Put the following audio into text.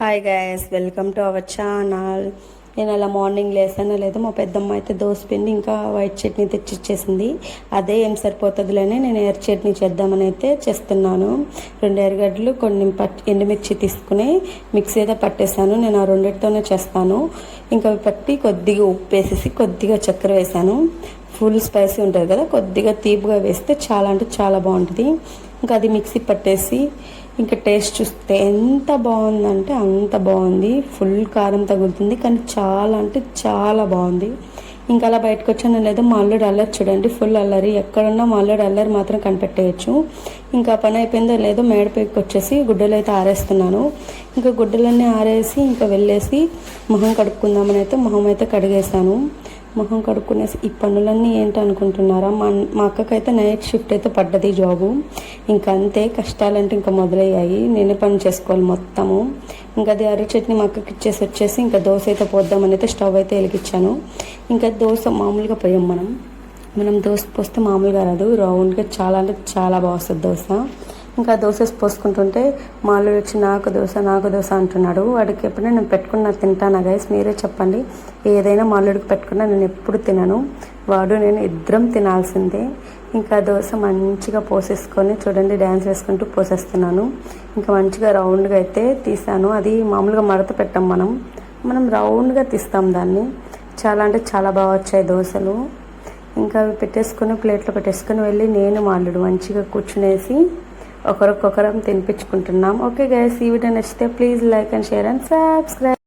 Hi guys, welcome to our channel. నేను అలా morning లేసానో లేదో మా పెద్దమ్మ అయితే దోశ పిండి ఇంకా వైట్ చట్నీ తెచ్చిచ్చేసింది. అదే ఏం సరిపోతుందిలేని నేను ఎర్ర చట్నీ చేద్దామని అయితే చేస్తున్నాను. 2 ఎర్రగడ్డలు, కొన్ని ఎండుమిర్చి తీసుకుని మిక్సీ అయితే పట్టేశాను. నేను ఆ రెండింటితోనే చేస్తాను. ఇంకా పట్టి కొద్దిగా ఉప్పు వేసేసి కొద్దిగా చక్కెర వేసాను. ఫుల్ స్పైసీ ఉంటుంది కదా, కొద్దిగా తీపిగా వేస్తే చాలా అంటే చాలా బాగుంటుంది. ఇంకా అది మిక్సీ పట్టేసి ఇంకా టేస్ట్ చూస్తే ఎంత బాగుందంటే అంత బాగుంది. ఫుల్ కారం తగులుతుంది కానీ చాలా అంటే చాలా బాగుంది. ఇంకా అలా బయటకు వచ్చాను లేదో మా అల్లుడు అల్లరి చూడండి, ఫుల్ అల్లరి. ఎక్కడున్నా మా అల్లుడు అల్లరి మాత్రం కనిపెట్టేయచ్చు. ఇంకా పని అయిపోయిందో లేదో మేడపైకి వచ్చేసి గుడ్డలు అయితే ఆరేస్తున్నాను. ఇంకా గుడ్డలన్నీ ఆరేసి ఇంకా వెళ్ళేసి మొహం కడుక్కుందామని అయితే మొహం అయితే కడిగేశాను. మొహం కడుక్కునేసి ఈ పనులన్నీ ఏంటి అనుకుంటున్నారా, మా అక్కకైతే నైట్ షిఫ్ట్ అయితే పడ్డది జాబు. ఇంకా అంతే, కష్టాలంటే ఇంకా మొదలయ్యాయి. నేనే పని చేసుకోవాలి మొత్తము. ఇంకా అది అర్ర చట్నీ మా అక్కకి ఇచ్చేసి వచ్చేసి ఇంకా దోశ అయితే పోద్దామని అయితే స్టవ్ అయితే వెలిగించాను. ఇంకా దోశ మామూలుగా పోయాం మనం దోశ పోస్తే మామూలుగా రాదు, రౌండ్గా చాలా అంటే చాలా బాగా వస్తుంది దోశ. ఇంకా దోశ పోసుకుంటుంటే మా అల్లుడు వచ్చి నాకు దోశ అంటున్నాడు. వాడికి ఎప్పుడైనా నేను పెట్టుకున్నా తింటానా గైస్, మీరే చెప్పండి. ఏదైనా మా అల్లుడికి పెట్టుకున్నా నేను ఎప్పుడు తినను, వాడు నేను ఇద్దరం తినాల్సిందే. ఇంకా దోశ మంచిగా పోసేసుకొని చూడండి డ్యాన్స్ వేసుకుంటూ పోసేస్తున్నాను. ఇంకా మంచిగా రౌండ్గా అయితే తీసాను. అది మామూలుగా మడత పెట్టాం, మనం రౌండ్గా తీస్తాం దాన్ని. చాలా అంటే చాలా బాగా వచ్చాయి దోశలు. ఇంకా అవి పెట్టేసుకొని ప్లేట్లో పెట్టేసుకొని వెళ్ళి నేను మా అల్లుడు మంచిగా కూర్చునేసి ఒకరికొకరం తినిపించుకుంటున్నాం. ఓకే గైస్, ఈ వీడియో నచ్చితే please like and share and subscribe.